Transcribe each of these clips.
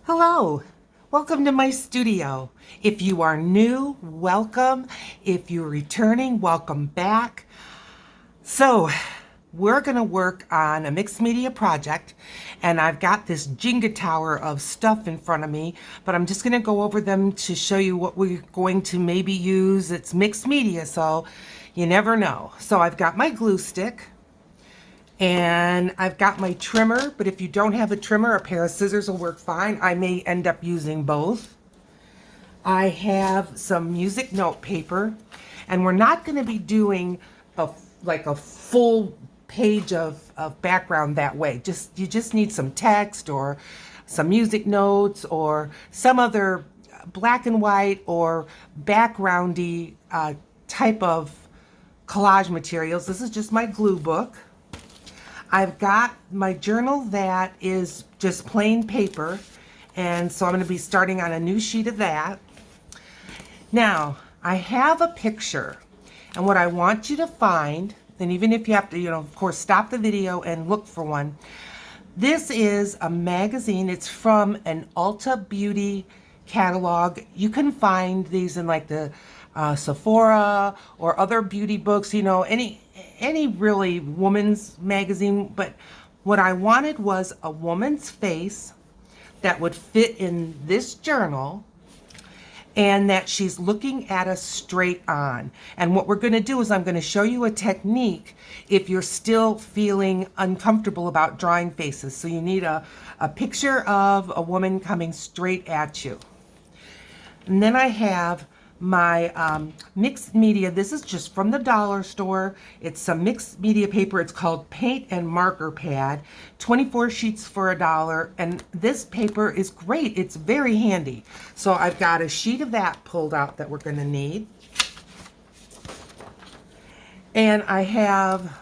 Hello, welcome to my studio. If you are new, welcome. If you're returning, welcome back. So, we're going to work on a mixed media project, and I've got this Jenga tower of stuff in front of me, but I'm just going to go over them to show you what we're going to maybe use. It's mixed media, so you never know. So I've got my glue stick. And I've got my trimmer, but if you don't have a trimmer, a pair of scissors will work fine. I may end up using both. I have some music note paper, and we're not going to be doing like a full page of background that way. You just need some text or some music notes or some other black and white or backgroundy type of collage materials. This is just my glue book. I've got my journal that is just plain paper, and so I'm going to be starting on a new sheet of that. Now, I have a picture, and what I want you to find, and even if you have to, of course, stop the video and look for one, this is a magazine. It's from an Ulta Beauty catalog. You can find these in like the Sephora or other beauty books, any really woman's magazine. But what I wanted was a woman's face that would fit in this journal and that she's looking at us straight on. And what we're going to do is I'm going to show you a technique if you're still feeling uncomfortable about drawing faces. So you need a picture of a woman coming straight at you. And then I have my mixed media. This is just from the dollar store. It's some mixed media paper. It's called Paint and Marker Pad. 24 sheets for $1. And this paper is great. It's very handy. So I've got a sheet of that pulled out that we're going to need. And I have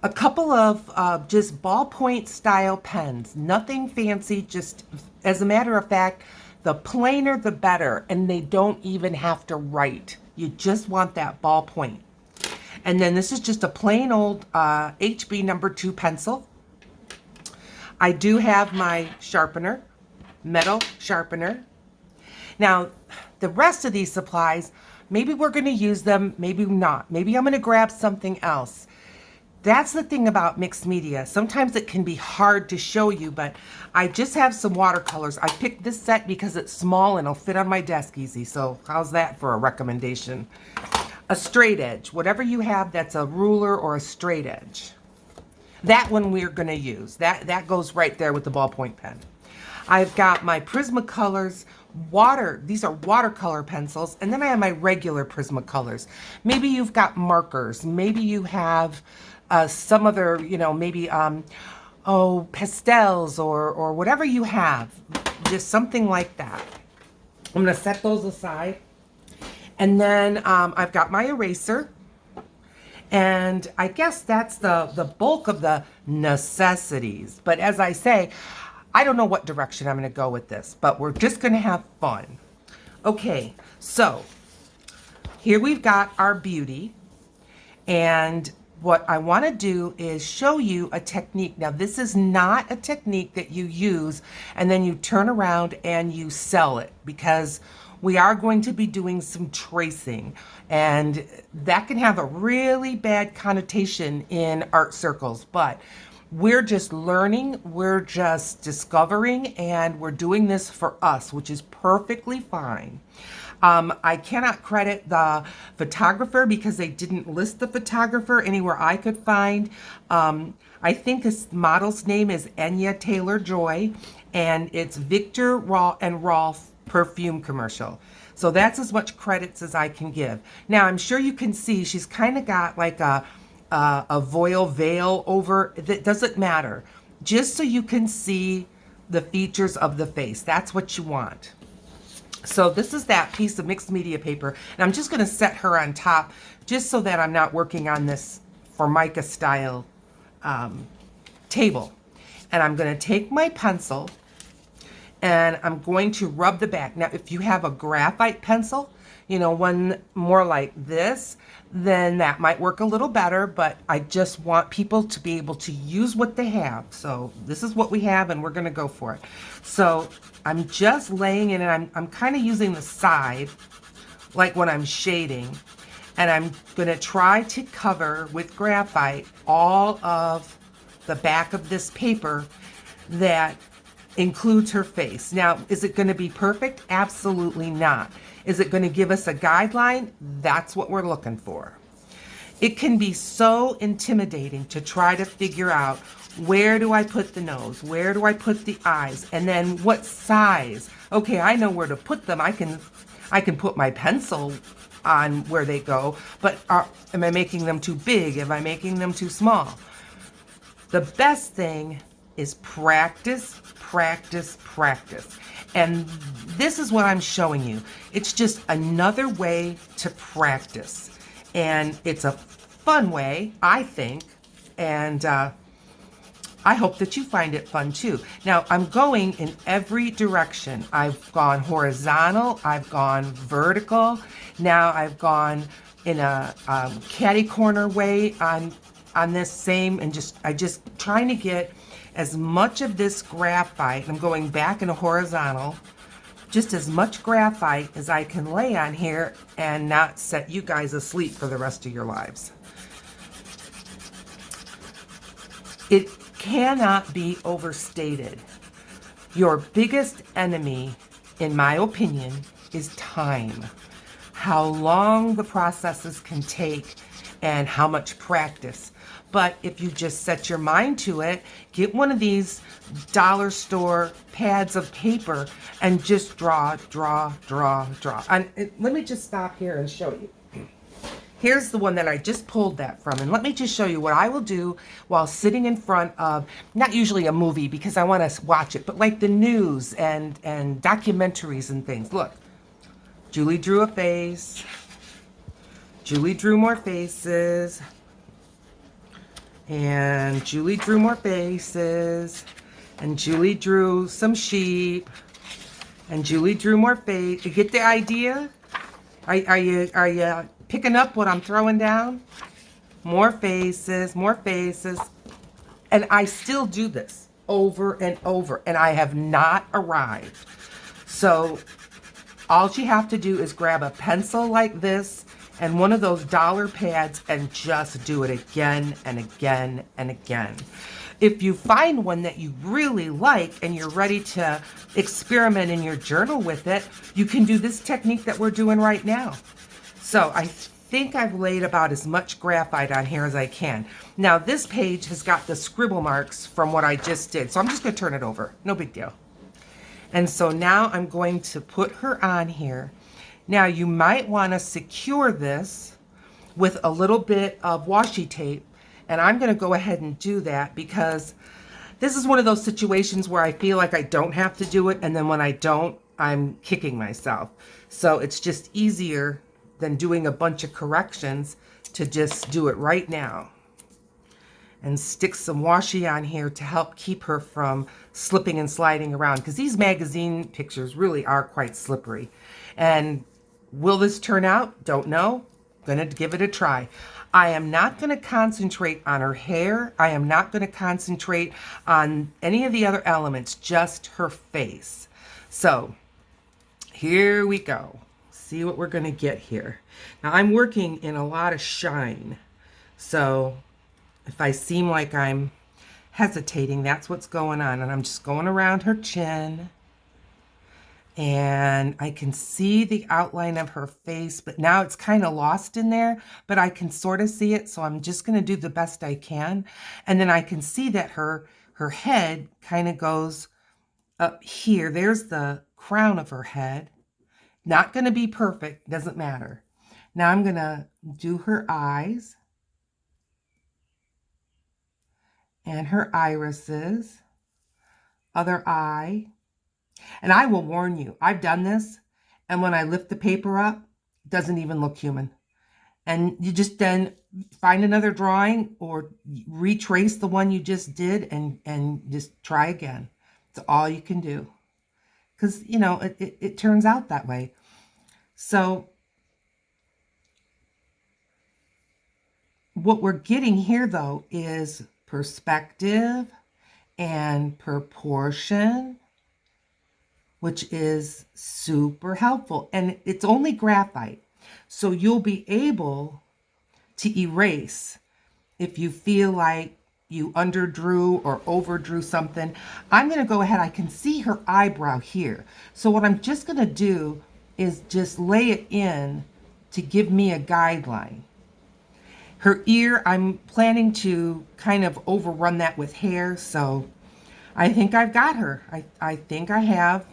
a couple of just ballpoint style pens. Nothing fancy, just as a matter of fact, the plainer the better, and they don't even have to write. You just want that ballpoint. And then this is just a plain old HB number 2 pencil. I do have my sharpener, metal sharpener. Now, the rest of these supplies, maybe we're going to use them, maybe not. Maybe I'm going to grab something else. That's the thing about mixed media. Sometimes it can be hard to show you, but I just have some watercolors. I picked this set because it's small and it'll fit on my desk easy. So how's that for a recommendation? A straight edge. Whatever you have that's a ruler or a straight edge. That one we're going to use. That goes right there with the ballpoint pen. I've got my Prismacolors these are watercolor pencils, and then I have my regular Prismacolors. Maybe you've got markers. Maybe you have some other, maybe pastels or whatever you have, just something like that. I'm going to set those aside. And then I've got my eraser. And I guess that's the bulk of the necessities. But as I say, I don't know what direction I'm going to go with this, but we're just going to have fun. Okay, so here we've got our beauty. And what I want to do is show you a technique. Now, this is not a technique that you use and then you turn around and you sell it, because we are going to be doing some tracing, and that can have a really bad connotation in art circles. But we're just learning, we're just discovering, and we're doing this for us, which is perfectly fine. I cannot credit the photographer because they didn't list the photographer anywhere I could find. I think this model's name is Enya Taylor-Joy, and it's Victor and Rolf perfume commercial. So that's as much credits as I can give. Now, I'm sure you can see she's kind of got like a voile veil over. That doesn't matter. Just so you can see the features of the face. That's what you want. So this is that piece of mixed media paper, and I'm just going to set her on top just so that I'm not working on this Formica style table. And I'm going to take my pencil, and I'm going to rub the back. Now, if you have a graphite pencil, you know, one more like this, then that might work a little better, but I just want people to be able to use what they have. So this is what we have, and we're gonna go for it. So I'm just laying it, and I'm kind of using the side, like when I'm shading, and I'm gonna try to cover with graphite all of the back of this paper that includes her face. Now, is it going to be perfect? Absolutely not. Is it going to give us a guideline? That's what we're looking for. It can be so intimidating to try to figure out, where do I put the nose? Where do I put the eyes? And then what size? Okay, I know where to put them. I can put my pencil on where they go, but am I making them too big? Am I making them too small? The best thing is practice, practice, practice. And this is what I'm showing you. It's just another way to practice. And it's a fun way, I think. And I hope that you find it fun too. Now, I'm going in every direction. I've gone horizontal, I've gone vertical. Now I've gone in a catty corner way on this same, and I just trying to get as much of this graphite. I'm going back in a horizontal, just as much graphite as I can lay on here and not set you guys asleep for the rest of your lives. It cannot be overstated. Your biggest enemy, in my opinion, is time. How long the processes can take and how much practice. But if you just set your mind to it, get one of these dollar store pads of paper and just draw, draw, draw, draw. And let me just stop here and show you. Here's the one that I just pulled that from. And let me just show you what I will do while sitting in front of, not usually a movie because I want to watch it, but like the news and documentaries and things. Look, Julie drew a face. Julie drew more faces. And Julie drew more faces. And Julie drew some sheep. And Julie drew more face. You get the idea? Are you picking up what I'm throwing down? More faces, more faces. And I still do this over and over, and I have not arrived. So all you have to do is grab a pencil like this and one of those dollar pads and just do it again and again and again. If you find one that you really like and you're ready to experiment in your journal with it, you can do this technique that we're doing right now. So I think I've laid about as much graphite on here as I can. Now this page has got the scribble marks from what I just did, so I'm just gonna turn it over, no big deal. And so now I'm going to put her on here. Now you might want to secure this with a little bit of washi tape, and I'm going to go ahead and do that because this is one of those situations where I feel like I don't have to do it, and then when I don't, I'm kicking myself. So it's just easier than doing a bunch of corrections to just do it right now. And stick some washi on here to help keep her from slipping and sliding around, because these magazine pictures really are quite slippery. And will this turn out? Don't know. Gonna give it a try. I am not going to concentrate on her hair. I am not going to concentrate on any of the other elements, just her face. So here we go. See what we're going to get here. Now I'm working in a lot of shine. So if I seem like I'm hesitating, that's what's going on. And I'm just going around her chin. And I can see the outline of her face, but now it's kind of lost in there, but I can sort of see it. So I'm just going to do the best I can. And then I can see that her head kind of goes up here. There's the crown of her head. Not going to be perfect. Doesn't matter. Now I'm going to do her eyes and her irises, other eye. And I will warn you, I've done this, and when I lift the paper up, it doesn't even look human. And you just then find another drawing or retrace the one you just did and just try again. It's all you can do. because, you know, it turns out that way. So what we're getting here, though, is perspective and proportion, which is super helpful. And it's only graphite, so you'll be able to erase if you feel like you underdrew or overdrew something. I'm going to go ahead. I can see her eyebrow here. So what I'm just going to do is just lay it in to give me a guideline. Her ear, I'm planning to kind of overrun that with hair, so I think I've got her. I think I have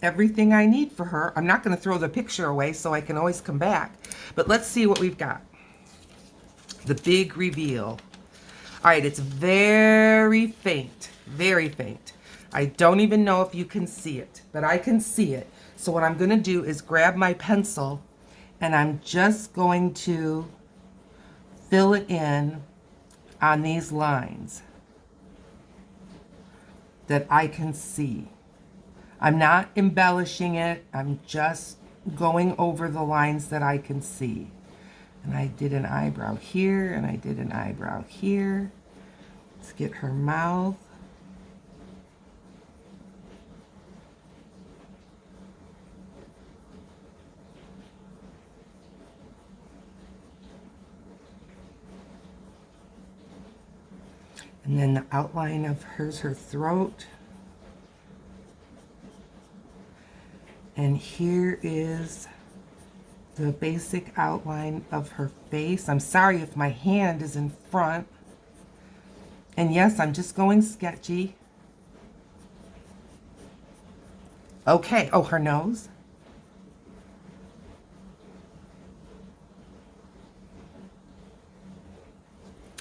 everything I need for her. I'm not going to throw the picture away, so I can always come back. But let's see what we've got. The big reveal. All right, it's very faint, very faint. I don't even know if you can see it, but I can see it. So what I'm going to do is grab my pencil, and I'm just going to fill it in on these lines that I can see. I'm not embellishing it. I'm just going over the lines that I can see. And I did an eyebrow here, and I did an eyebrow here. Let's get her mouth. And then the outline of her throat. And here is the basic outline of her face. I'm sorry if my hand is in front. And yes, I'm just going sketchy. Okay, oh, her nose.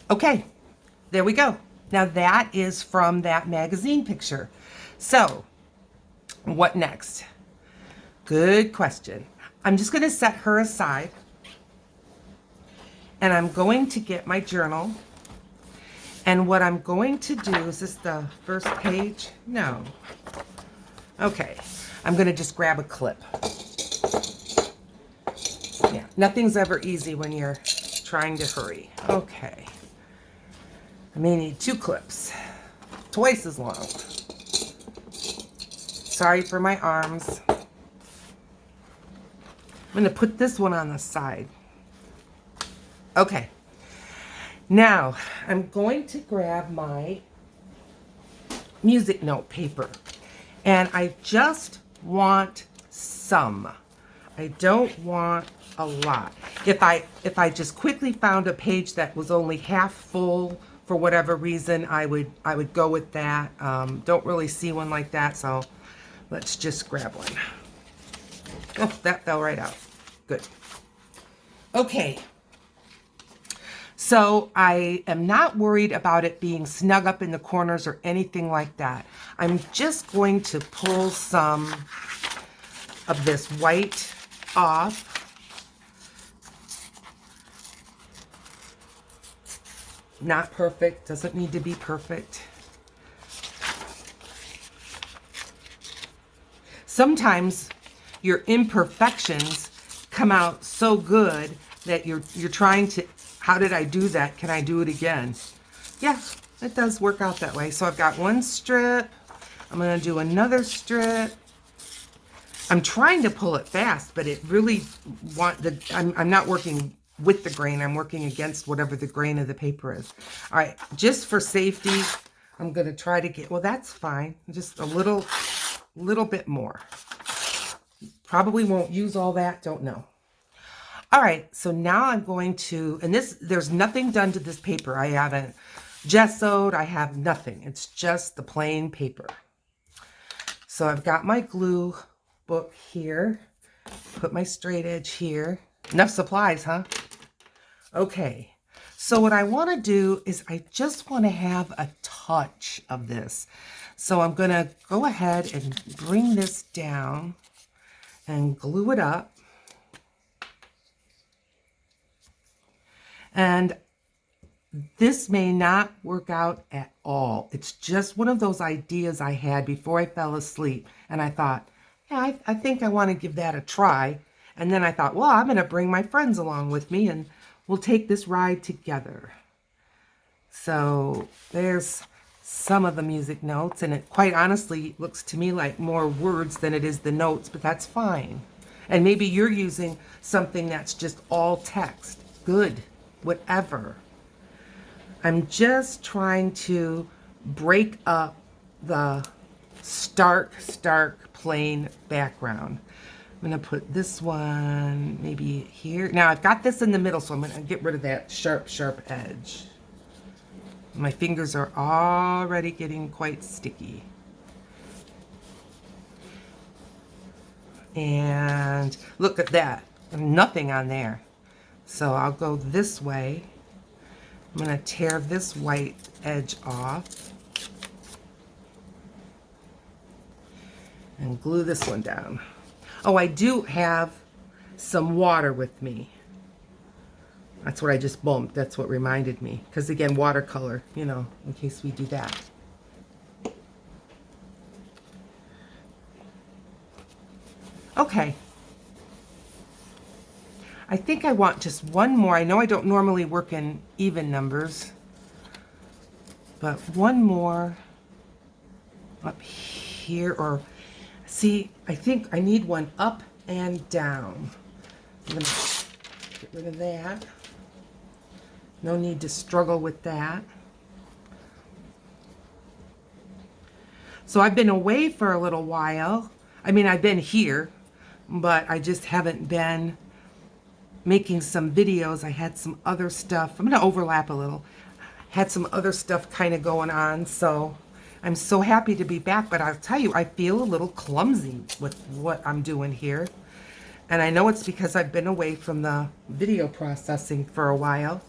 Okay, there we go. Now that is from that magazine picture. So, what next? Good question. I'm just going to set her aside, and I'm going to get my journal. And what I'm going to do, is this the first page? No. Okay, I'm going to just grab a clip. Yeah, nothing's ever easy when you're trying to hurry. Okay. I may need 2 clips, twice as long. Sorry for my arms. I'm going to put this one on the side. Okay. Now, I'm going to grab my music note paper. And I just want some. I don't want a lot. If I just quickly found a page that was only half full for whatever reason, I would go with that. Don't really see one like that, so let's just grab one. Oh, that fell right out. Good. Okay. So I am not worried about it being snug up in the corners or anything like that. I'm just going to pull some of this white off. Not perfect, doesn't need to be perfect. Sometimes your imperfections come out so good that you're trying to, how did I do that? Can I do it again? Yeah, it does work out that way. So I've got one strip. I'm going to do another strip. I'm trying to pull it fast, but it really I'm not working with the grain. I'm working against whatever the grain of the paper is. All right, just for safety, I'm going to try to get, well, that's fine. Just a little bit more. Probably won't use all that, don't know. All right, so now I'm going to, and there's nothing done to this paper. I haven't gessoed, I have nothing. It's just the plain paper. So I've got my glue book here. Put my straight edge here. Enough supplies, huh? Okay, so what I want to do is I just want to have a touch of this. So I'm going to go ahead and bring this down and glue it up. And this may not work out at all. It's just one of those ideas I had before I fell asleep. And I thought, yeah, I think I want to give that a try. And then I thought, well, I'm going to bring my friends along with me and we'll take this ride together. So there's some of the music notes, and it quite honestly looks to me like more words than it is the notes, but that's fine. And maybe you're using something that's just all text. Good, whatever. I'm just trying to break up the stark, plain background. I'm going to put this one maybe here. Now I've got this in the middle, so I'm going to get rid of that sharp edge. My fingers are already getting quite sticky. And look at that. Nothing on there. So I'll go this way. I'm going to tear this white edge off. And glue this one down. Oh, I do have some water with me. That's what I just bumped. That's what reminded me. Because again, watercolor, you know, in case we do that. Okay. I think I want just one more. I know I don't normally work in even numbers, but one more up here, or see, I think I need one up and down. I'm gonna get rid of that. No need to struggle with that. So I've been away for a little while. I mean, I've been here, but I just haven't been making some videos. I had some other stuff. I'm going to overlap a little. Had some other stuff kind of going on, so I'm so happy to be back, but I'll tell you, I feel a little clumsy with what I'm doing here. And I know it's because I've been away from the video processing for a while.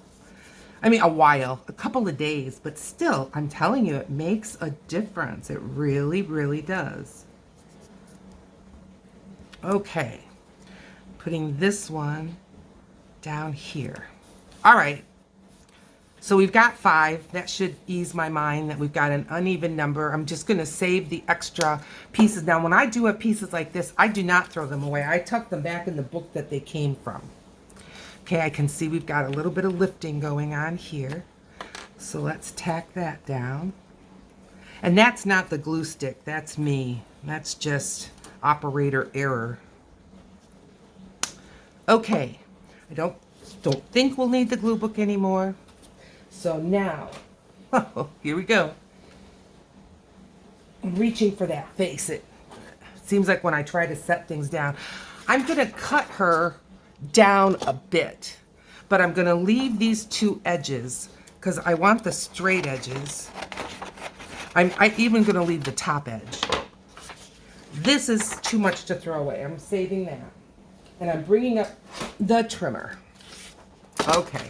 I mean, a couple of days, but still, I'm telling you, it makes a difference. It really, really does. Okay, putting this one down here. All right, so we've got 5. That should ease my mind that we've got an uneven number. I'm just gonna save the extra pieces. Now, when I do pieces like this, I do not throw them away. I tuck them back in the book that they came from. Okay, I can see we've got a little bit of lifting going on here. So let's tack that down. And that's not the glue stick, that's me. That's just operator error. Okay, I don't think we'll need the glue book anymore. So now, here we go. I'm reaching for that face. It seems like when I try to set things down, I'm gonna cut her down a bit, but I'm going to leave these 2 edges because I want the straight edges. I'm even going to leave the top edge. This is too much to throw away. I'm saving that. And I'm bringing up the trimmer. Okay,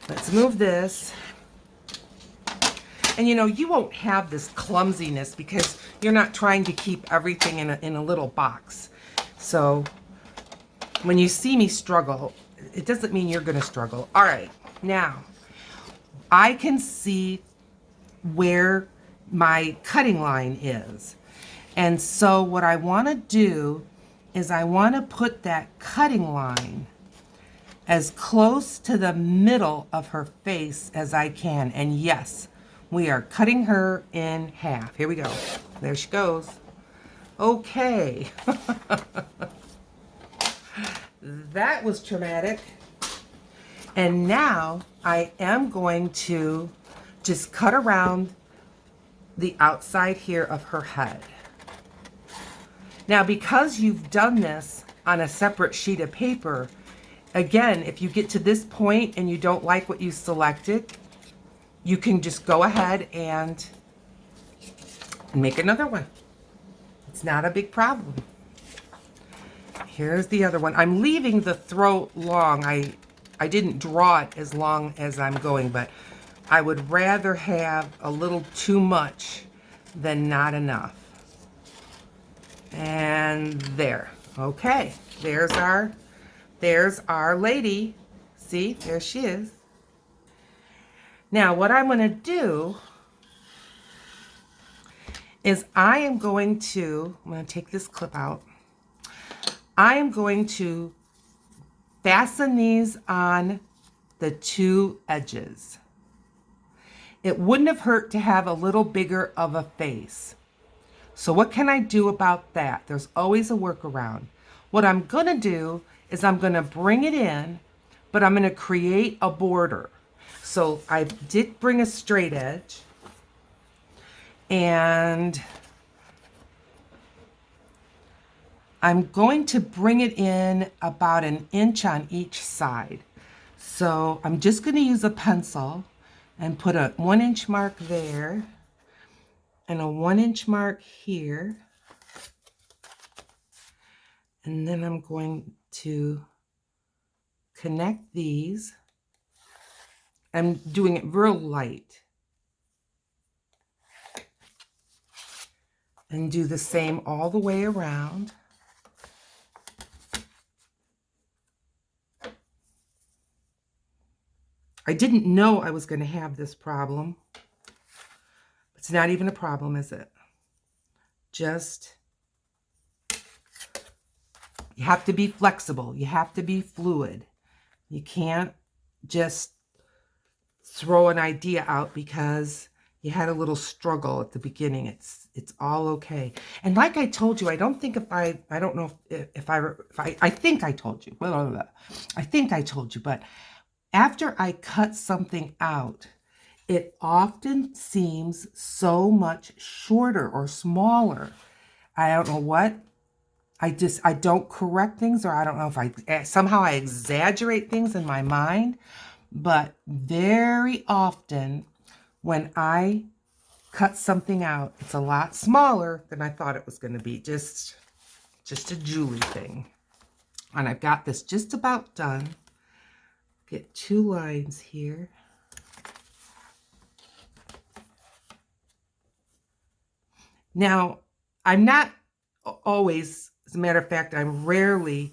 let's move this. And you know, you won't have this clumsiness because you're not trying to keep everything in a little box. So when you see me struggle, it doesn't mean you're going to struggle. All right, now I can see where my cutting line is. And so what I want to do is I want to put that cutting line as close to the middle of her face as I can. And yes, we are cutting her in half. Here we go. There she goes. Okay. That was traumatic. And now I am going to just cut around the outside here of her head. Now, because you've done this on a separate sheet of paper, again, if you get to this point and you don't like what you selected, you can just go ahead and make another one. It's not a big problem. Here's the other one. I'm leaving the throat long. I didn't draw it as long as I'm going, but I would rather have a little too much than not enough. And there. Okay. There's our lady. See, there she is. Now, what I'm going to do is I'm going to take this clip out. I am going to fasten these on the two edges. It wouldn't have hurt to have a little bigger of a face. So what can I do about that? There's always a workaround. What I'm going to do is I'm going to bring it in, but I'm going to create a border. So I did bring a straight edge, and I'm going to bring it in about 1 inch on each side. So I'm just going to use a pencil and put a 1 inch mark there and a 1 inch mark here. And then I'm going to connect these. I'm doing it real light. And do the same all the way around. I didn't know I was going to have this problem. It's not even a problem, is it? Just, you have to be flexible. You have to be fluid. You can't just throw an idea out because you had a little struggle at the beginning. It's all okay. And like I told you, I don't think I think I told you. I think I told you, but after I cut something out, it often seems so much shorter or smaller. I don't know what. I don't correct things, or I don't know if somehow I exaggerate things in my mind. But very often when I cut something out, it's a lot smaller than I thought it was going to be. Just a Julie thing. And I've got this just about done. Get 2 lines here. Now, I'm not always, as a matter of fact, I'm rarely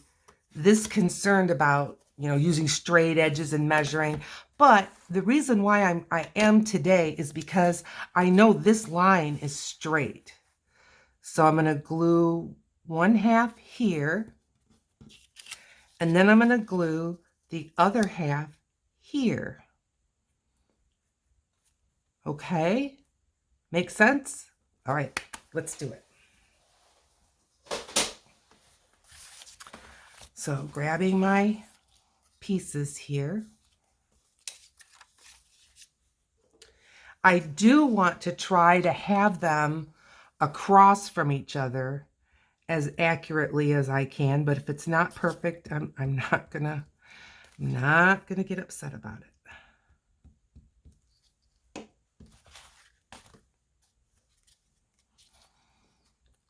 this concerned about, using straight edges and measuring. But the reason why I am today is because I know this line is straight. So I'm going to glue 1/2 here. And then I'm going to glue the other half here. Okay? Make sense? All right, let's do it. So grabbing my pieces here. I do want to try to have them across from each other as accurately as I can, but if it's not perfect, I'm not gonna get upset about it.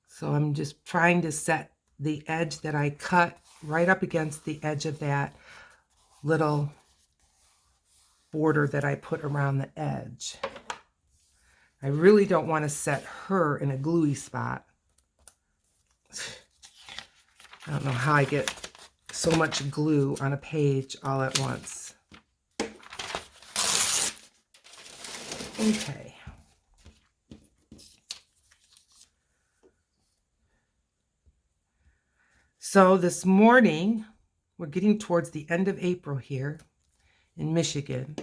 So I'm just trying to set the edge that I cut right up against the edge of that little border that I put around the edge. I really don't want to set her in a gluey spot. I don't know how I get so much glue on a page all at once. Okay. So this morning, we're getting towards the end of April here in Michigan.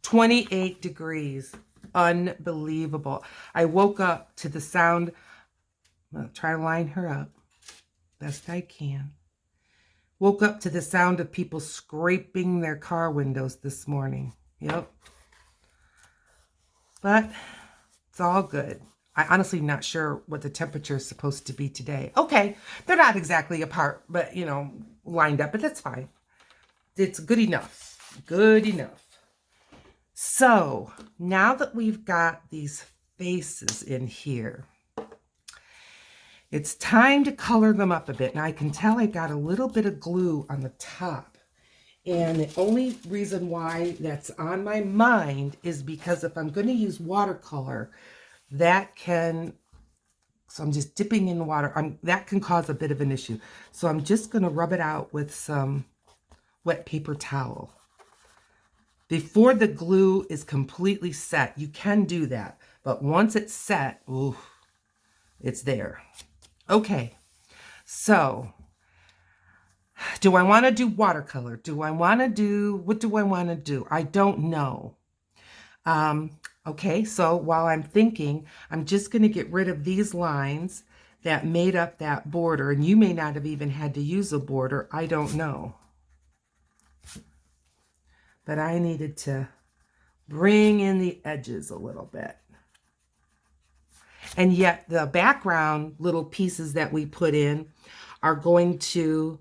28 degrees. Unbelievable. I woke up to the sound. I'll try to line her up best I can. Woke up to the sound of people scraping their car windows this morning. Yep. But it's all good. I honestly am not sure what the temperature is supposed to be today. Okay, they're not exactly apart, but, lined up, but that's fine. It's good enough. Good enough. So, now that we've got these faces in here, it's time to color them up a bit. Now, I can tell I got a little bit of glue on the top. And the only reason why that's on my mind is because if I'm going to use watercolor, so I'm just dipping in water. That can cause a bit of an issue. So I'm just going to rub it out with some wet paper towel. Before the glue is completely set, you can do that. But once it's set, ooh, it's there. Okay, so Do I want to do watercolor? Do I want to do, what do I want to do? I don't know. Okay, so while I'm thinking, I'm just going to get rid of these lines that made up that border. And you may not have even had to use a border. I don't know. But I needed to bring in the edges a little bit. And yet the background little pieces that we put in are going to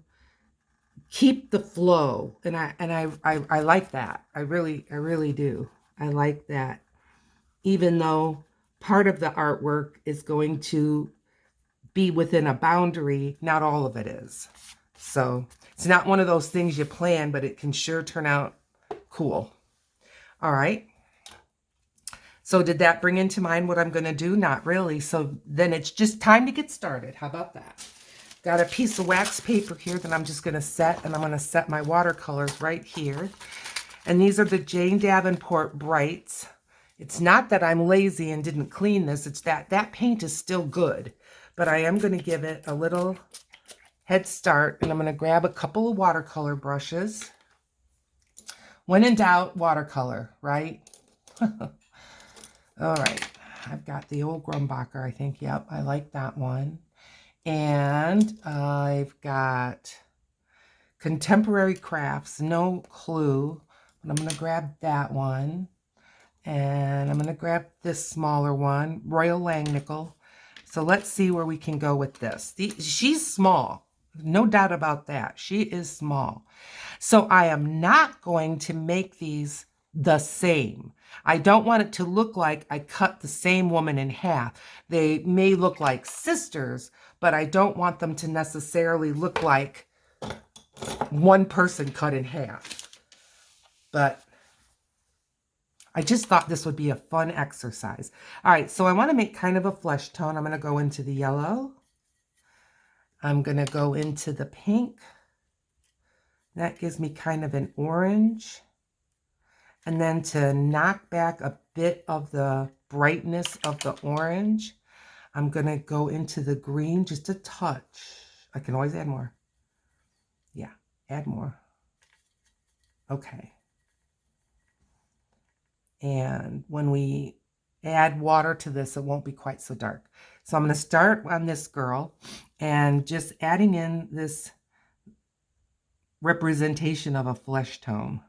keep the flow. And I like that. I really do. I like that. Even though part of the artwork is going to be within a boundary, not all of it is. So it's not one of those things you plan, but it can sure turn out cool. All right. So did that bring into mind what I'm going to do? Not really. So then it's just time to get started. How about that? Got a piece of wax paper here that I'm just going to set, and I'm going to set my watercolors right here. And these are the Jane Davenport Brights. It's not that I'm lazy and didn't clean this. It's that that paint is still good. But I am going to give it a little head start, and I'm going to grab a couple of watercolor brushes. When in doubt, watercolor, right? All right, I've got the old Grumbacher, I think. Yep, I like that one. And I've got Contemporary Crafts, no clue. But I'm going to grab that one. And I'm going to grab this smaller one, Royal Langnickel. So let's see where we can go with this. She's small, no doubt about that. She is small. So I am not going to make these the same. I don't want it to look like I cut the same woman in half. They may look like sisters, but I don't want them to necessarily look like one person cut in half. But I just thought this would be a fun exercise. All right, so I want to make kind of a flesh tone. I'm going to go into the yellow. I'm going to go into the pink. That gives me kind of an orange. And then to knock back a bit of the brightness of the orange, I'm going to go into the green just a touch. I can always add more. Yeah, add more. Okay. And when we add water to this, it won't be quite so dark. So I'm going to start on this girl and just adding in this representation of a flesh tone.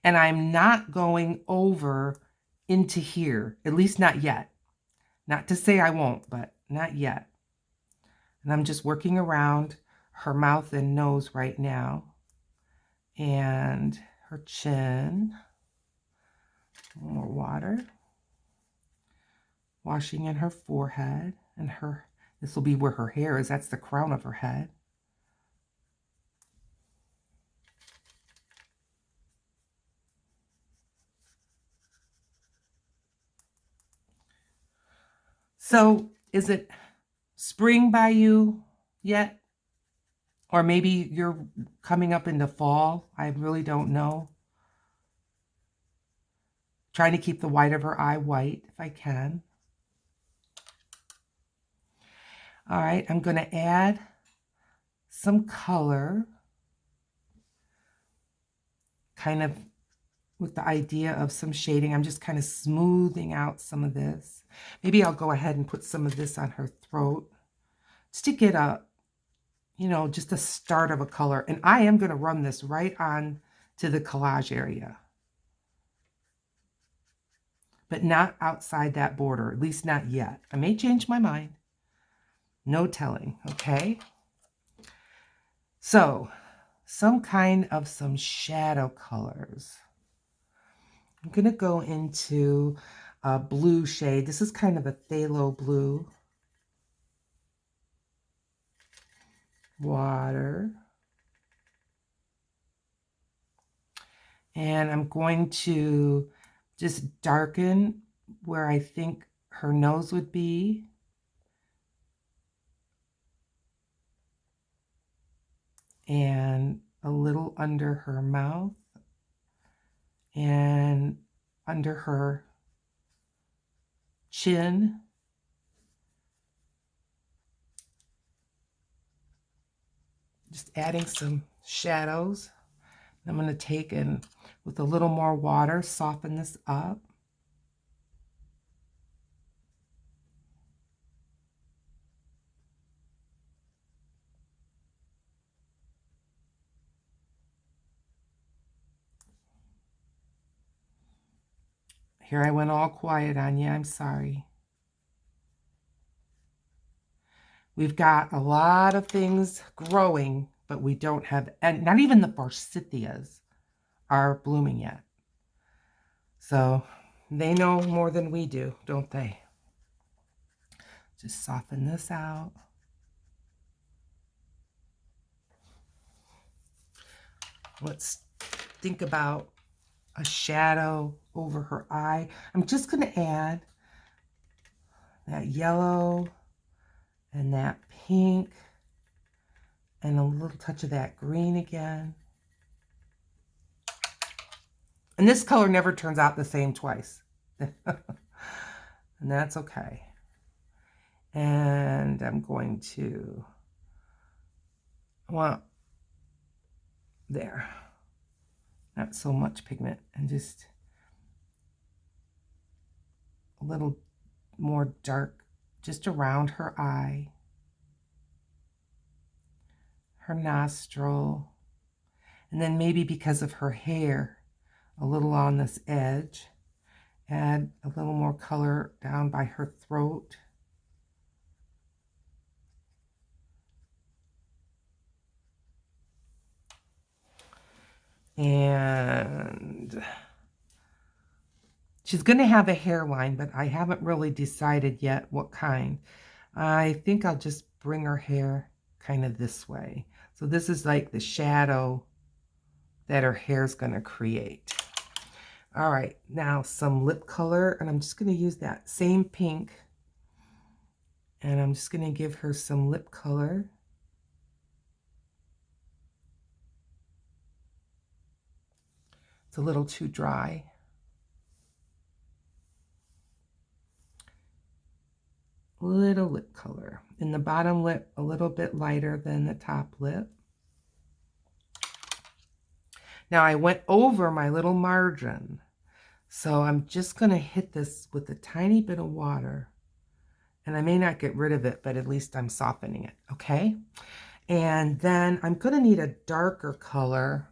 And I'm not going over into here, at least not yet. Not to say I won't, but not yet. And I'm just working around her mouth and nose right now. And her chin. More water. Washing in her forehead. And her, this will be where her hair is. That's the crown of her head. So, is it spring by you yet? Or maybe you're coming up into fall. I really don't know. Trying to keep the white of her eye white if I can. All right, I'm going to add some color. Kind of with the idea of some shading. I'm just kind of smoothing out some of this. Maybe I'll go ahead and put some of this on her throat. Just to get a, you know, just a start of a color. And I am going to run this right on to the collage area. But not outside that border, at least not yet. I may change my mind. No telling, okay? So, some shadow colors. I'm going to go into a blue shade. This is kind of a phthalo blue. Water. And I'm going to just darken where I think her nose would be. And a little under her mouth. And under her chin. Just adding some shadows. I'm going to take and with a little more water, soften this up. Here I went all quiet on you. I'm sorry. We've got a lot of things growing, but we don't have, and not even the forsythias are blooming yet. So they know more than we do, don't they? Just soften this out. Let's think about a shadow over her eye. I'm just going to add that yellow and that pink and a little touch of that green again. And this color never turns out the same twice. And that's okay. And I'm going to, well, there. Not so much pigment, and just a little more dark just around her eye, her nostril, and then maybe because of her hair, a little on this edge. Add a little more color down by her throat. And she's going to have a hairline, but I haven't really decided yet what kind. I think I'll just bring her hair kind of this way. So this is like the shadow that her hair's going to create. All right, now some lip color, and I'm just going to use that same pink, and I'm just going to give her some lip color. It's a little too dry. Little lip color. In the bottom lip, a little bit lighter than the top lip. Now I went over my little margin, so I'm just going to hit this with a tiny bit of water. And I may not get rid of it, but at least I'm softening it, okay? And then I'm going to need a darker color,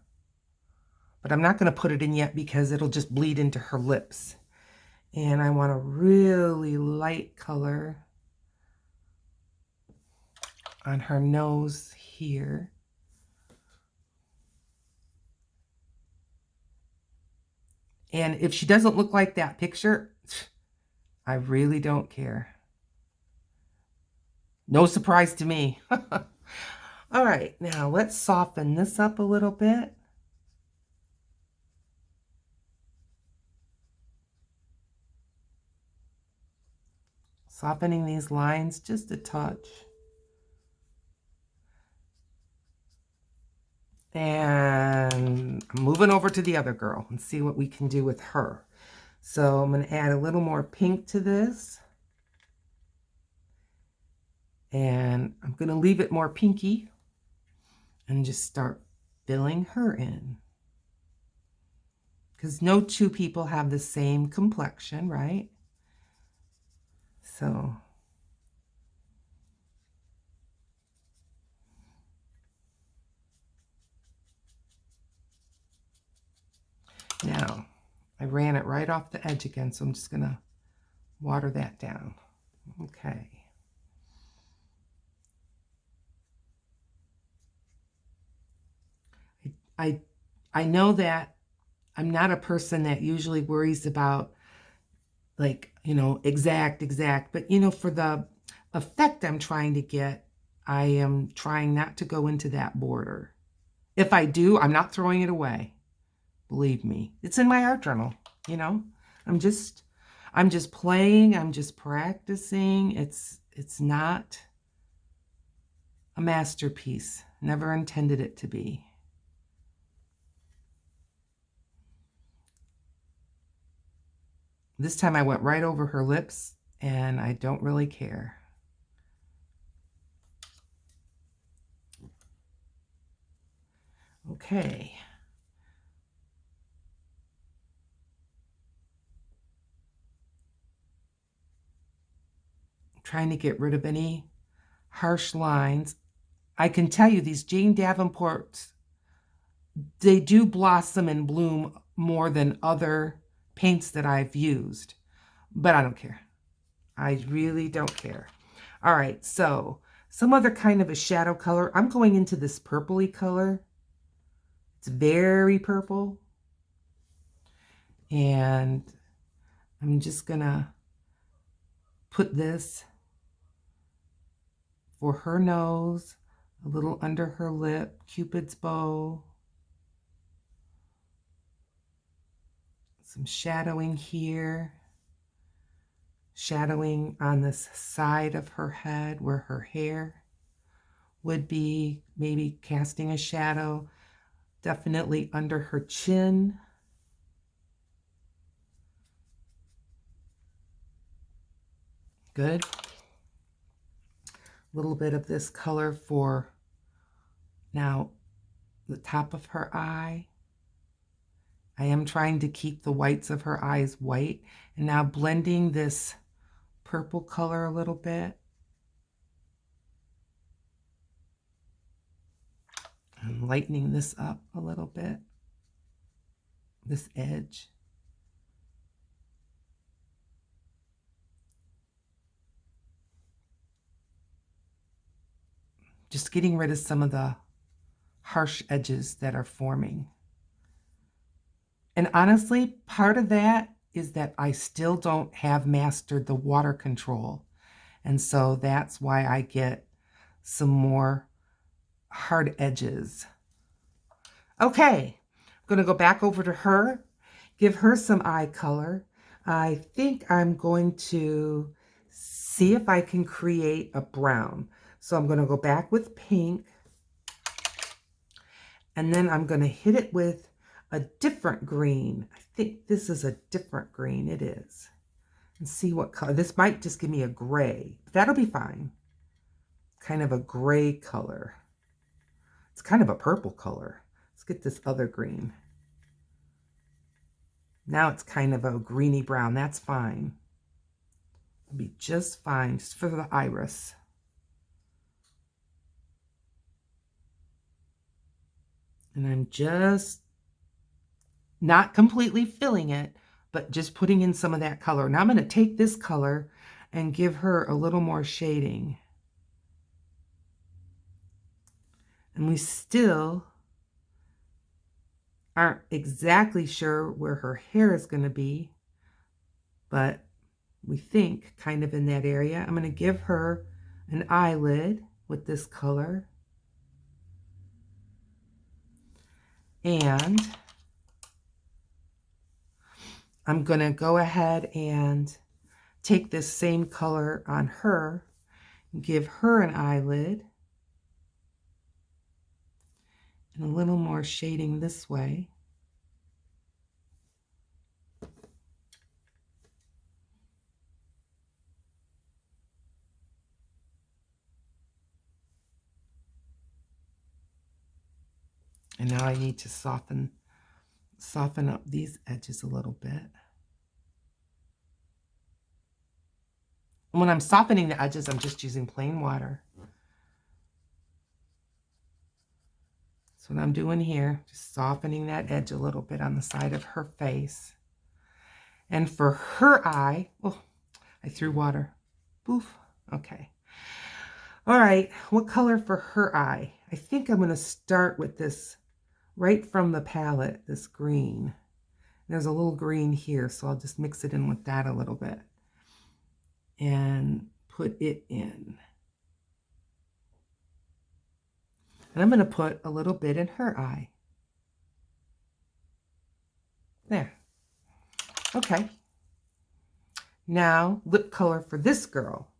but I'm not going to put it in yet because it'll just bleed into her lips. And I want a really light color on her nose here. And if she doesn't look like that picture, I really don't care. No surprise to me. All right, now let's soften this up a little bit. Softening these lines just a touch. And I'm moving over to the other girl and see what we can do with her. So I'm going to add a little more pink to this. And I'm going to leave it more pinky and just start filling her in. Because no two people have the same complexion, right? So now I ran it right off the edge again, so I'm just going to water that down. Okay. I know that I'm not a person that usually worries about, like, you know, exact, but, you know, for the effect I'm trying to get, I am trying not to go into that border. If I do, I'm not throwing it away. Believe me, it's in my art journal, you know. I'm just playing, I'm just practicing. It's not a masterpiece. Never intended it to be. This time I went right over her lips, and I don't really care. Okay. Trying to get rid of any harsh lines. I can tell you these Jane Davenports, they do blossom and bloom more than other paints that I've used, but I don't care. I really don't care. All right, so some other kind of a shadow color. I'm going into this purpley color. It's very purple. And I'm just gonna put this for her nose, a little under her lip, Cupid's bow. Some shadowing here. Shadowing on this side of her head where her hair would be, maybe casting a shadow. Definitely under her chin. Good. A little bit of this color for now the top of her eye. I am trying to keep the whites of her eyes white. And now blending this purple color a little bit. And lightening this up a little bit. This edge. Just getting rid of some of the harsh edges that are forming. And honestly, part of that is that I still don't have mastered the water control. And so that's why I get some more hard edges. Okay, I'm going to go back over to her, give her some eye color. I think I'm going to see if I can create a brown. So I'm going to go back with pink, and then I'm going to hit it with a different green. I think this is a different green. It is. And see what color. This might just give me a gray. That'll be fine. Kind of a gray color. It's kind of a purple color. Let's get this other green. Now it's kind of a greeny brown. That's fine. It'll be just fine, just for the iris. And I'm just not completely filling it, but just putting in some of that color. Now I'm going to take this color and give her a little more shading. And we still aren't exactly sure where her hair is going to be, but we think kind of in that area. I'm going to give her an eyelid with this color. And I'm going to go ahead and take this same color on her and give her an eyelid. And a little more shading this way. And now I need to soften up these edges a little bit. And when I'm softening the edges, I'm just using plain water. That's what I'm doing here, just softening that edge a little bit on the side of her face. And for her eye, oh, I threw water. Boof. Okay. All right, what color for her eye? I think I'm going to start with this right from the palette, this green. There's a little green here, so I'll just mix it in with that a little bit and put it in. And I'm going to put a little bit in her eye. There. Okay. Now, lip color for this girl.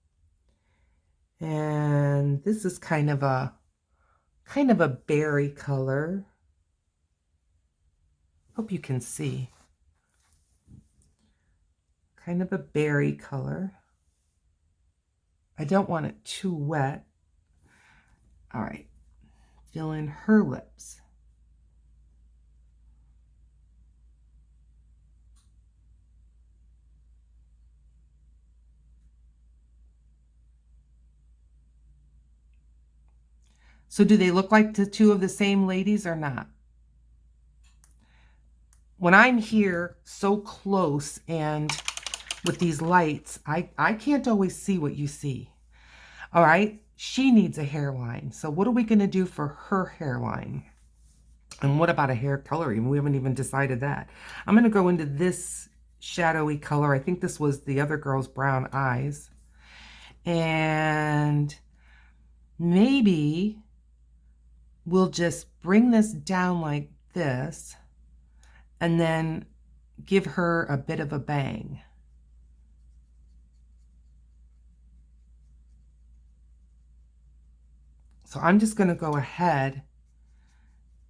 And this is kind of a berry color. Hope you can see. Kind of a berry color. I don't want it too wet. All right. Fill in her lips. So do they look like the two of the same ladies or not? When I'm here so close and with these lights, I can't always see what you see. All right, she needs a hairline. So what are we going to do for her hairline? And what about a hair coloring? We haven't even decided that. I'm going to go into this shadowy color. I think this was the other girl's brown eyes. And maybe we'll just bring this down like this and then give her a bit of a bang. So I'm just going to go ahead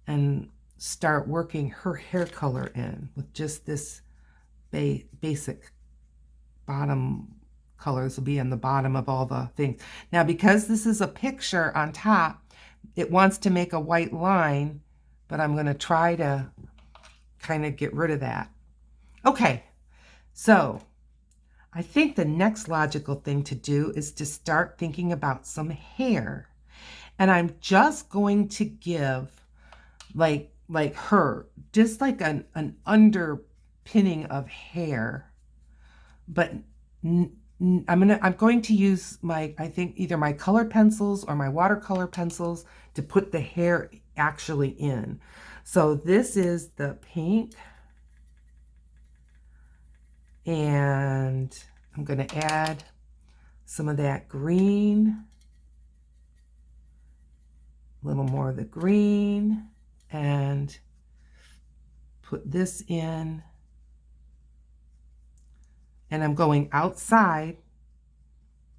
and start working her hair color in with just this basic bottom color. This will be on the bottom of all the things. Now, because this is a picture on top, it wants to make a white line, but I'm going to try to kind of get rid of that. Okay, so I think the next logical thing to do is to start thinking about some hair. And I'm just going to give like her, just like an underpinning of hair. But I'm going to use my, I think either my colored pencils or my watercolor pencils to put the hair actually in. So this is the pink. And I'm going to add some of that green. A little more of the green, and put this in. And I'm going outside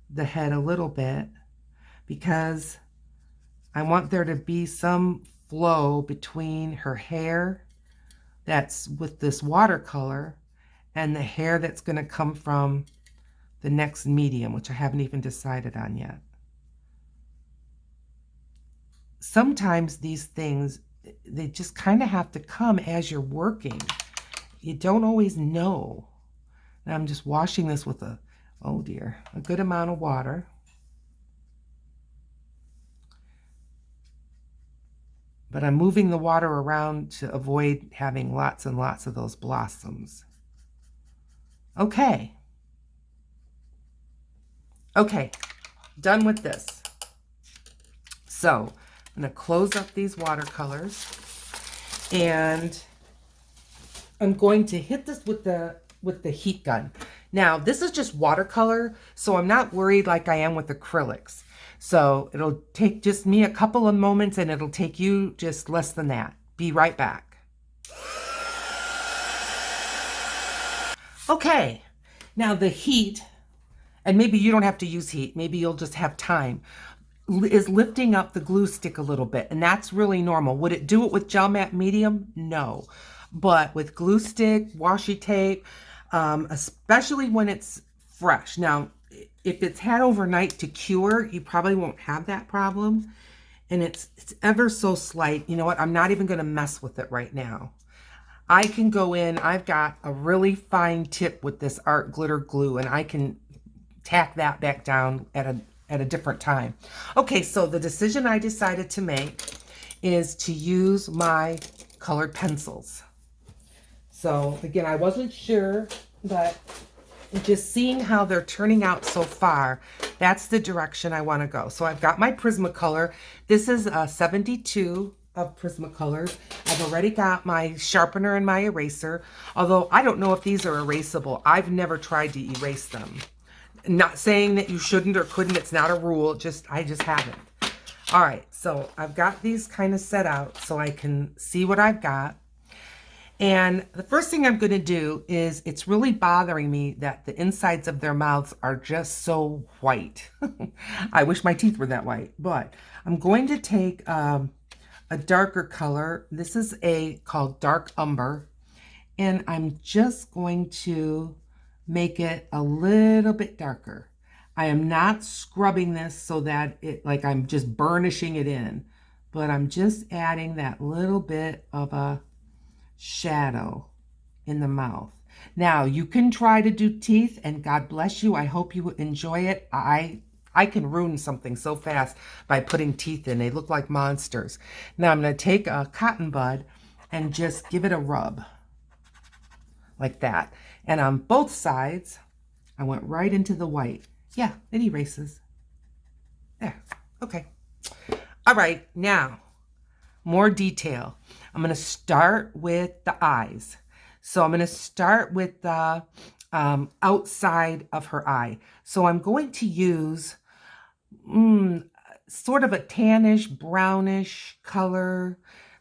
the head a little bit because I want there to be some flow between her hair that's with this watercolor and the hair that's going to come from the next medium, which I haven't even decided on yet. Sometimes these things, they just kind of have to come as you're working. You don't always know. And I'm just washing this with a good amount of water. But I'm moving the water around to avoid having lots and lots of those blossoms. Okay. Okay, done with this. So I'm going to close up these watercolors, and I'm going to hit this with the heat gun. Now, this is just watercolor, so I'm not worried like I am with acrylics. So it'll take just me a couple of moments, and it'll take you just less than that. Be right back. Okay, now the heat, and maybe you don't have to use heat, maybe you'll just have time, is lifting up the glue stick a little bit, and that's really normal. Would it do it with gel matte medium? No. But with glue stick, washi tape, especially when it's fresh. Now, if it's had overnight to cure, you probably won't have that problem. And it's ever so slight. You know what? I'm not even going to mess with it right now. I can go in. I've got a really fine tip with this art glitter glue, and I can tack that back down at a different time. Okay, so the decision I decided to make is to use my colored pencils. So again, I wasn't sure, but just seeing how they're turning out so far, that's the direction I want to go. So I've got my Prismacolor. This is a 72 of Prismacolors. I've already got my sharpener and my eraser, although I don't know if these are erasable. I've never tried to erase them. Not saying that you shouldn't or couldn't. It's not a rule. I just haven't. All right, so I've got these kind of set out so I can see what I've got. And the first thing I'm going to do is, it's really bothering me that the insides of their mouths are just so white. I wish my teeth were that white, but I'm going to take a darker color. This is called Dark Umber, and I'm just going to make it a little bit darker. I am not scrubbing this so that like I'm just burnishing it in, but I'm just adding that little bit of a shadow in the mouth. Now, you can try to do teeth, and God bless you. I hope you enjoy it. I I can ruin something so fast by putting teeth in. They look like monsters. Now I'm going to take a cotton bud and just give it a rub like that. And on both sides, I went right into the white. Yeah, it erases. There. Okay. All right, now more detail. I'm going to start with the eyes. So I'm going to start with the outside of her eye. So I'm going to use sort of a tannish, brownish color.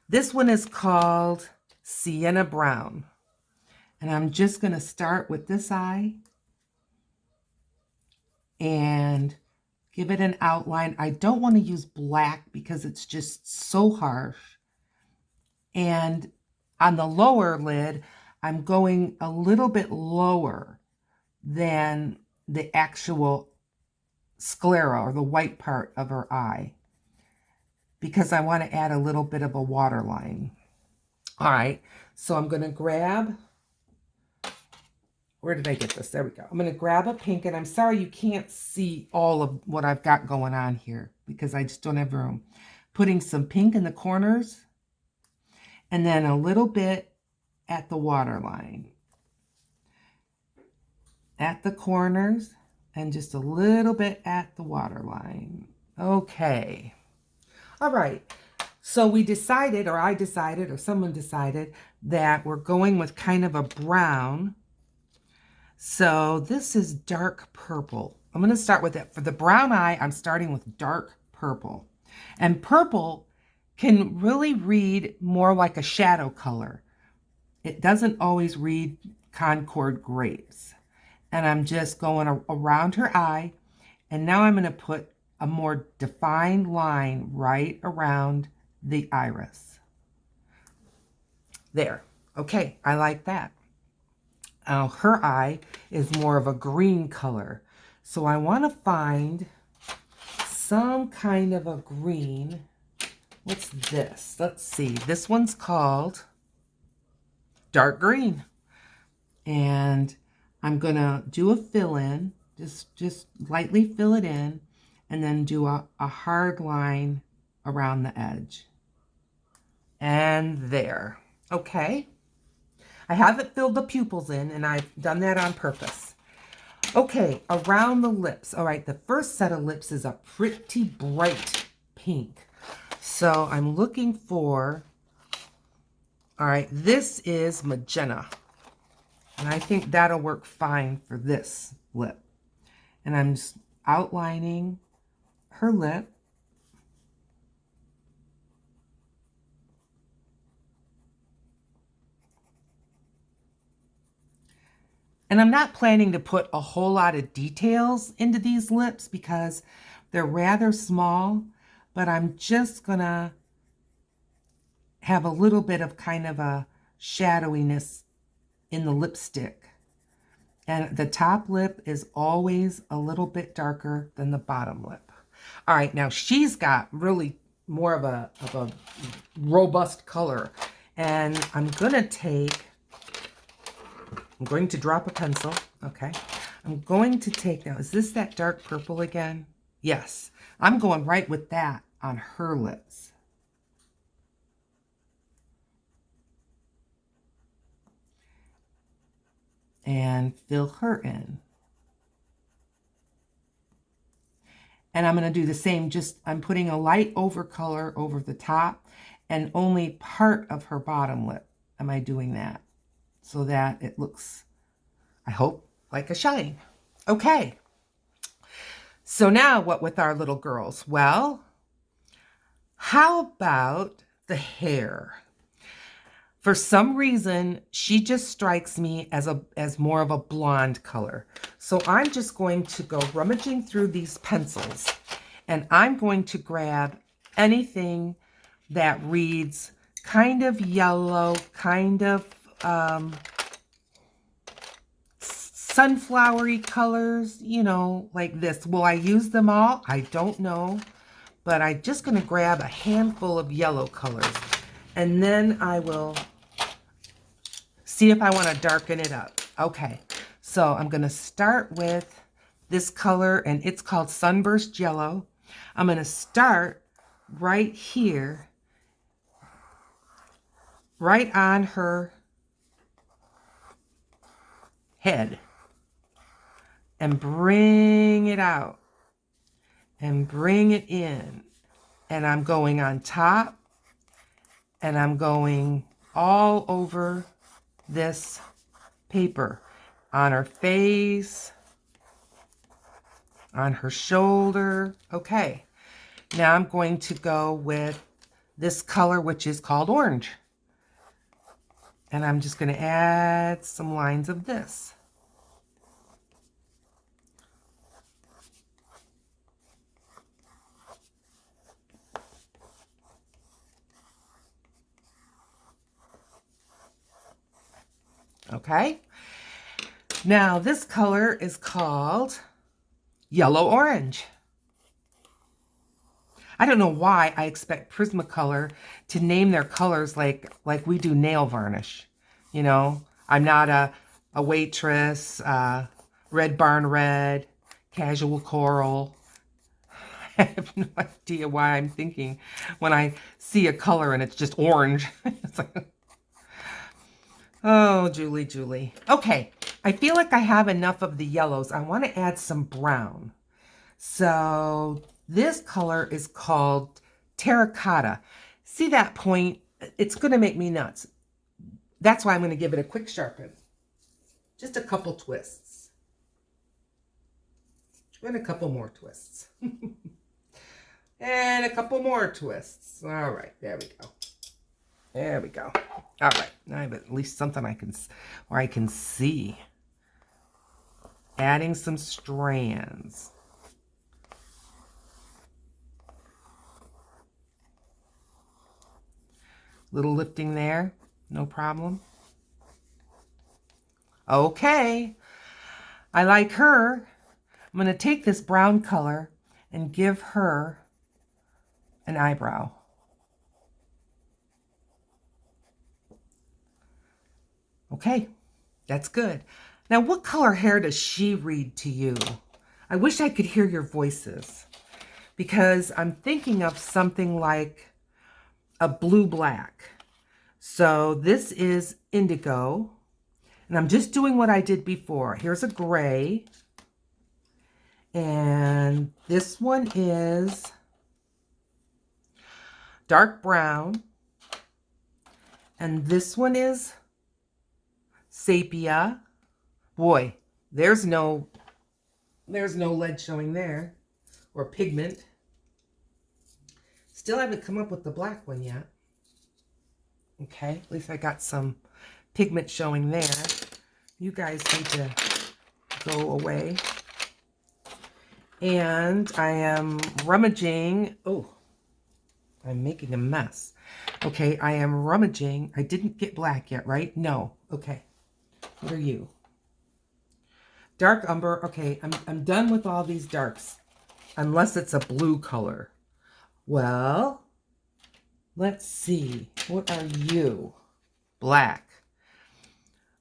This one is called Sienna Brown. And I'm just going to start with this eye and give it an outline. I don't want to use black because it's just so harsh. And on the lower lid, I'm going a little bit lower than the actual sclera, or the white part of her eye, because I want to add a little bit of a waterline. All right, so I'm going to grab, where did I get this? There we go. I'm going to grab a pink, and I'm sorry you can't see all of what I've got going on here because I just don't have room. Putting some pink in the corners, and then a little bit at the waterline, at the corners, and just a little bit at the waterline. Okay. All right. So we decided, or I decided, or someone decided, that we're going with kind of a brown. So this is dark purple. I'm going to start with it. For the brown eye, I'm starting with dark purple. And purple can really read more like a shadow color. It doesn't always read Concord grapes. And I'm just going around her eye. And now I'm going to put a more defined line right around the iris. There. Okay, I like that. Her eye is more of a green color. So I want to find some kind of a green. What's this? Let's see. This one's called dark green. And I'm going to do a fill in, just lightly fill it in, and then do a hard line around the edge. And there. Okay. I haven't filled the pupils in, and I've done that on purpose. Okay, around the lips. All right, the first set of lips is a pretty bright pink. So I'm looking for, all right, this is magenta. And I think that'll work fine for this lip. And I'm just outlining her lip. And I'm not planning to put a whole lot of details into these lips because they're rather small, but I'm just gonna have a little bit of kind of a shadowiness in the lipstick. And the top lip is always a little bit darker than the bottom lip. All right, now she's got really more of a robust color. And I'm going to drop a pencil. Okay. I'm going to take, now is this that dark purple again? Yes. I'm going right with that on her lips. And fill her in. And I'm going to do the same, just I'm putting a light over color over the top and only part of her bottom lip am I doing that so that it looks, I hope, like a shine. Okay. So now what with our little girls? Well, how about the hair? For some reason, she just strikes me as more of a blonde color. So I'm just going to go rummaging through these pencils, and I'm going to grab anything that reads kind of yellow, kind of sunflowery colors, you know, like this. Will I use them all? I don't know, but I'm just going to grab a handful of yellow colors. And then I will see if I want to darken it up. Okay, so I'm going to start with this color, and it's called Sunburst Yellow. I'm going to start right here, right on her head, and bring it out and bring it in. And I'm going on top, and I'm going all over this paper, on her face, on her shoulder. Okay, now I'm going to go with this color, which is called orange. And I'm just going to add some lines of this. Okay, now this color is called yellow orange. I don't know why I expect Prismacolor to name their colors like we do nail varnish. You know, I'm not a waitress, Red Barn Red, Casual Coral. I have no idea why I'm thinking when I see a color and it's just orange. It's like, oh, Julie, Julie. Okay, I feel like I have enough of the yellows. I want to add some brown. So this color is called Terracotta. See that point? It's going to make me nuts. That's why I'm going to give it a quick sharpen. Just a couple twists. And a couple more twists. And a couple more twists. All right, there we go. There we go. All right, now I have at least something I can see. Adding some strands. Little lifting there, no problem. Okay, I like her. I'm going to take this brown color and give her an eyebrow. Okay, that's good. Now, what color hair does she read to you? I wish I could hear your voices, because I'm thinking of something like a blue-black. So this is indigo, and I'm just doing what I did before. Here's a gray, and this one is dark brown, and this one is sepia. Boy, there's no lead showing there, or pigment. Still haven't come up with the black one yet. Okay, at least I got some pigment showing there. You guys need to go away. And I am rummaging. Oh, I'm making a mess. Okay, I am rummaging. I didn't get black yet, right? No. Okay. What are you? Dark umber. Okay, I'm done with all these darks. Unless it's a blue color. Well, let's see. What are you? Black.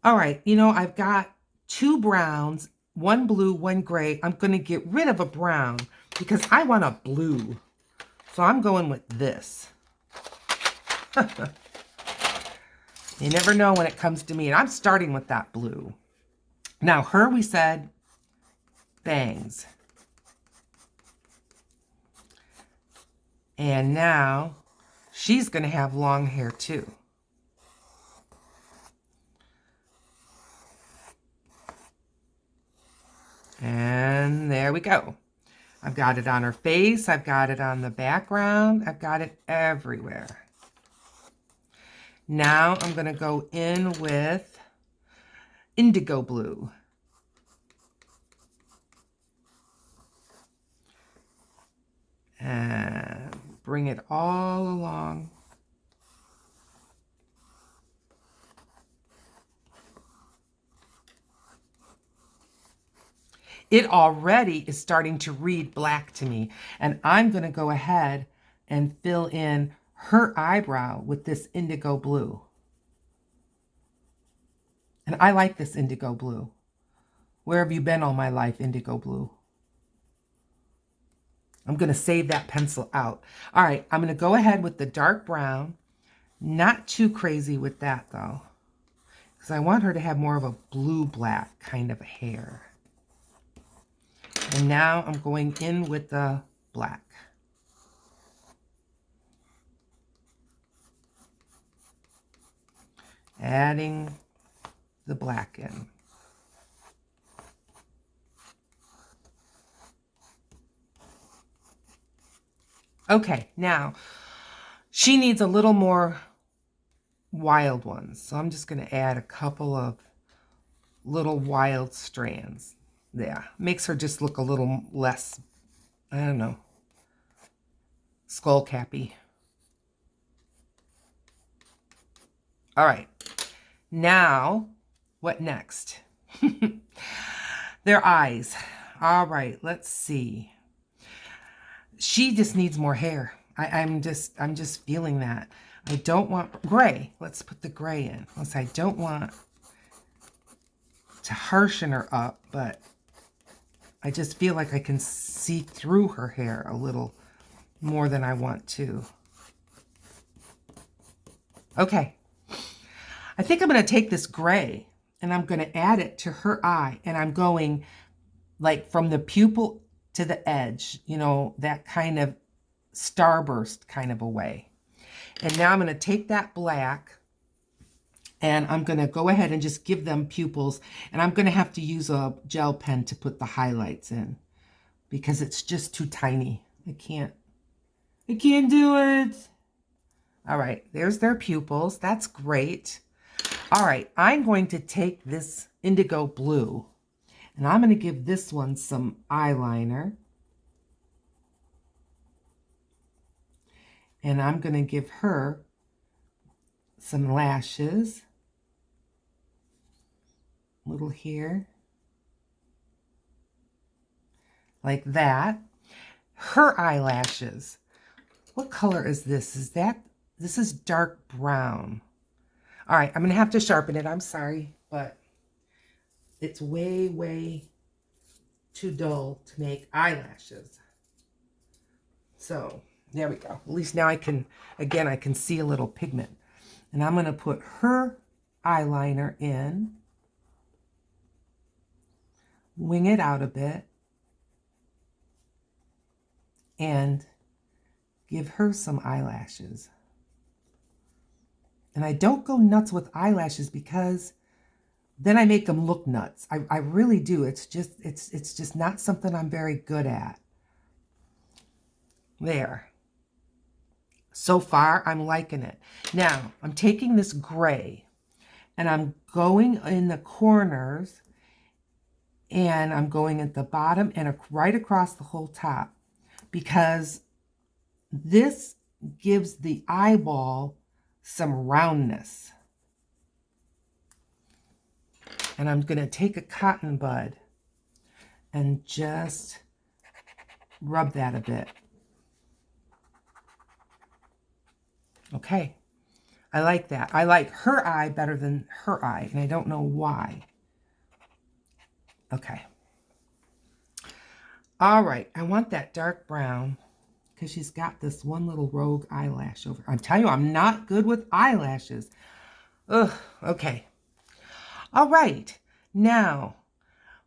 All right, you know, I've got two browns, one blue, one gray. I'm going to get rid of a brown because I want a blue. So I'm going with this. You never know when it comes to me. And I'm starting with that blue. Now, her, we said, bangs. And now, she's going to have long hair too. And there we go. I've got it on her face. I've got it on the background. I've got it everywhere. Now I'm going to go in with indigo blue. And bring it all along. It already is starting to read black to me. And I'm going to go ahead and fill in her eyebrow with this indigo blue. And I like this indigo blue. Where have you been all my life, indigo blue? I'm going to save that pencil out. All right, I'm going to go ahead with the dark brown. Not too crazy with that though, because I want her to have more of a blue-black kind of hair. And now I'm going in with the black. Adding the black in. Okay, now she needs a little more wild ones. So I'm just going to add a couple of little wild strands. Yeah, makes her just look a little less, I don't know, skull cappy. All right, now what next? Their eyes. All right, let's see. She just needs more hair. I'm just feeling that. I don't want gray. Let's put the gray in. I don't want to harshen her up, but I just feel like I can see through her hair a little more than I want to. Okay. I think I'm going to take this gray and I'm going to add it to her eye, and I'm going like from the pupil to the edge, you know, that kind of starburst kind of a way. And now I'm going to take that black and I'm going to go ahead and just give them pupils, and I'm going to have to use a gel pen to put the highlights in because it's just too tiny. I can't do it. All right, there's their pupils. That's great. All right, I'm going to take this indigo blue and I'm going to give this one some eyeliner. And I'm going to give her some lashes. Little here. Like that. Her eyelashes. What color is this? This is dark brown. All right, I'm going to have to sharpen it. I'm sorry, but it's way, way too dull to make eyelashes. So there we go. At least now I can see a little pigment. And I'm going to put her eyeliner in. Wing it out a bit. And give her some eyelashes. And I don't go nuts with eyelashes because then I make them look nuts. I really do. It's just not something I'm very good at. There. So far, I'm liking it. Now, I'm taking this gray and I'm going in the corners and I'm going at the bottom and right across the whole top, because this gives the eyeball some roundness. And I'm going to take a cotton bud and just rub that a bit. Okay, I like that. I like her eye better than her eye, and I don't know why. Okay. All right, I want that dark brown because she's got this one little rogue eyelash over. I'm telling you, I'm not good with eyelashes. Ugh, okay. All right, now,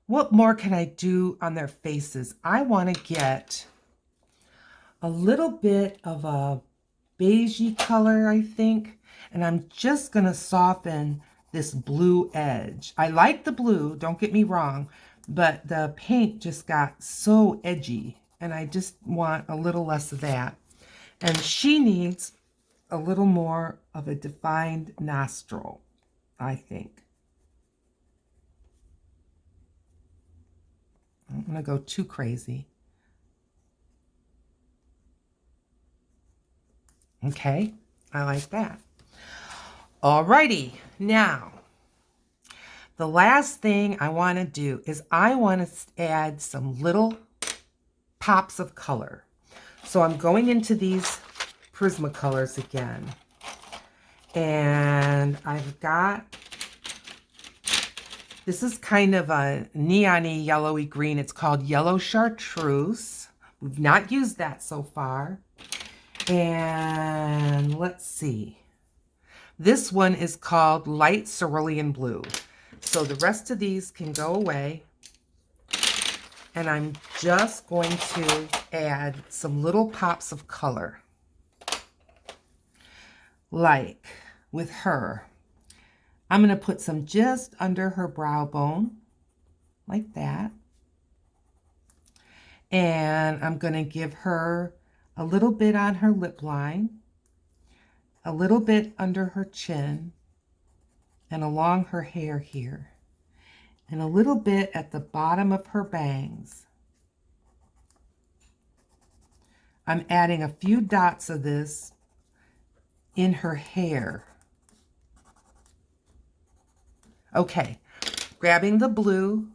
what more can I do on their faces? I want to get a little bit of a beigey color, I think, and I'm just going to soften this blue edge. I like the blue, don't get me wrong, but the paint just got so edgy, and I just want a little less of that. And she needs a little more of a defined nostril, I think. I don't want to go too crazy. Okay, I like that. Alrighty, now, the last thing I want to do is I want to add some little pops of color. So I'm going into these Prismacolors again. And I've got, this is kind of a neon-y yellowy green. It's called Yellow Chartreuse We've not used that so far. And let's see. This one is called Light Cerulean Blue. So the rest of these can go away. And I'm just going to add some little pops of color. Like with her, I'm going to put some just under her brow bone, like that. And I'm going to give her a little bit on her lip line, a little bit under her chin, and along her hair here, and a little bit at the bottom of her bangs. I'm adding a few dots of this in her hair. Okay, grabbing the blue,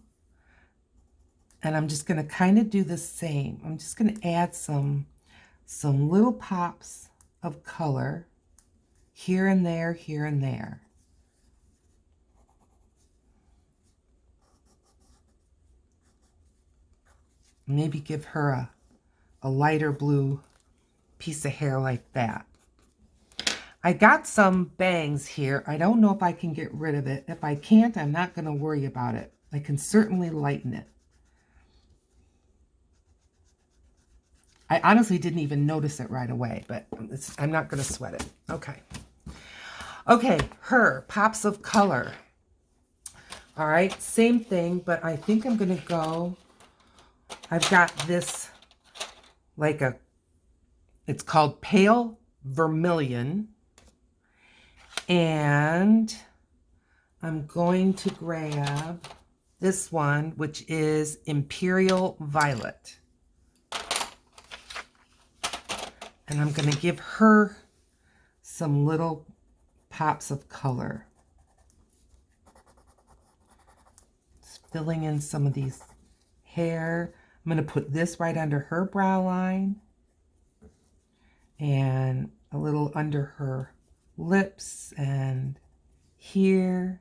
and I'm just going to kind of do the same. I'm just going to add some little pops of color here and there, here and there. Maybe give her a lighter blue piece of hair like that. I got some bangs here. I don't know if I can get rid of it. If I can't, I'm not going to worry about it. I can certainly lighten it. I honestly didn't even notice it right away, but I'm not going to sweat it. Okay. Okay, her pops of color. All right, same thing, but I think I'm going to go, I've got this like it's called Pale Vermilion. And I'm going to grab this one, which is Imperial Violet. And I'm going to give her some little pops of color. Just filling in some of these hair. I'm going to put this right under her brow line. And a little under her lips, and here,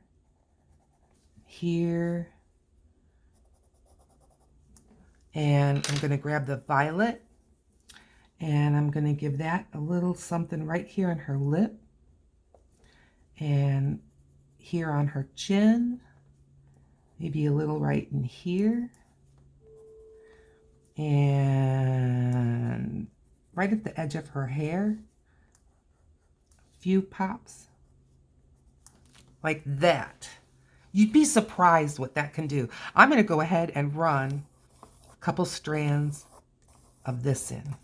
here. And I'm going to grab the violet, and I'm going to give that a little something right here on her lip, and here on her chin, maybe a little right in here, and right at the edge of her hair. Few pops like that. You'd be surprised what that can do. I'm going to go ahead and run a couple strands of this in.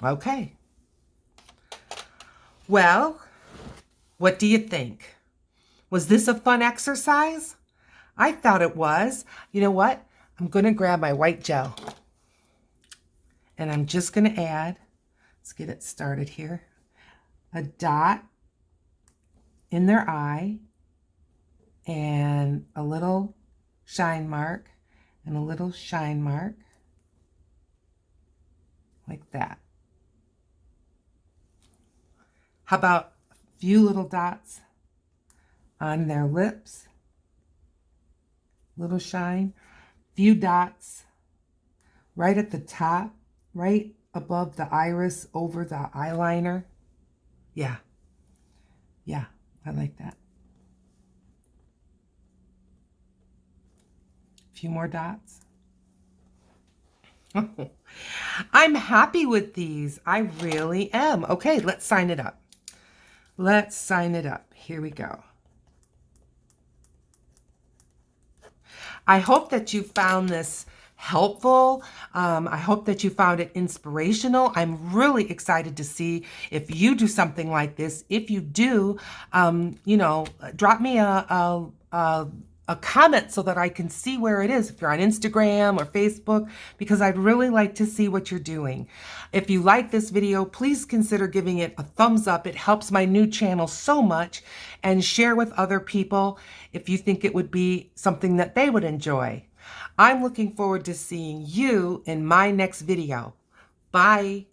Okay. Well, what do you think? Was this a fun exercise? I thought it was. You know what? I'm going to grab my white gel, and I'm just going to add, let's get it started here, a dot in their eye, and a little shine mark, and a little shine mark, like that. How about a few little dots on their lips, little shine, few dots right at the top, right above the iris, over the eyeliner. Yeah, I like that. A few more dots. I'm happy with these. I really am. Okay, let's sign it up. Let's sign it up. Here we go. I hope that you found this helpful. I hope that you found it inspirational. I'm really excited to see if you do something like this. If you do, drop me a comment so that I can see where it is, if you're on Instagram or Facebook, because I'd really like to see what you're doing. If you like this video, please consider giving it a thumbs up. It helps my new channel so much, and share with other people if you think it would be something that they would enjoy. I'm looking forward to seeing you in my next video. Bye.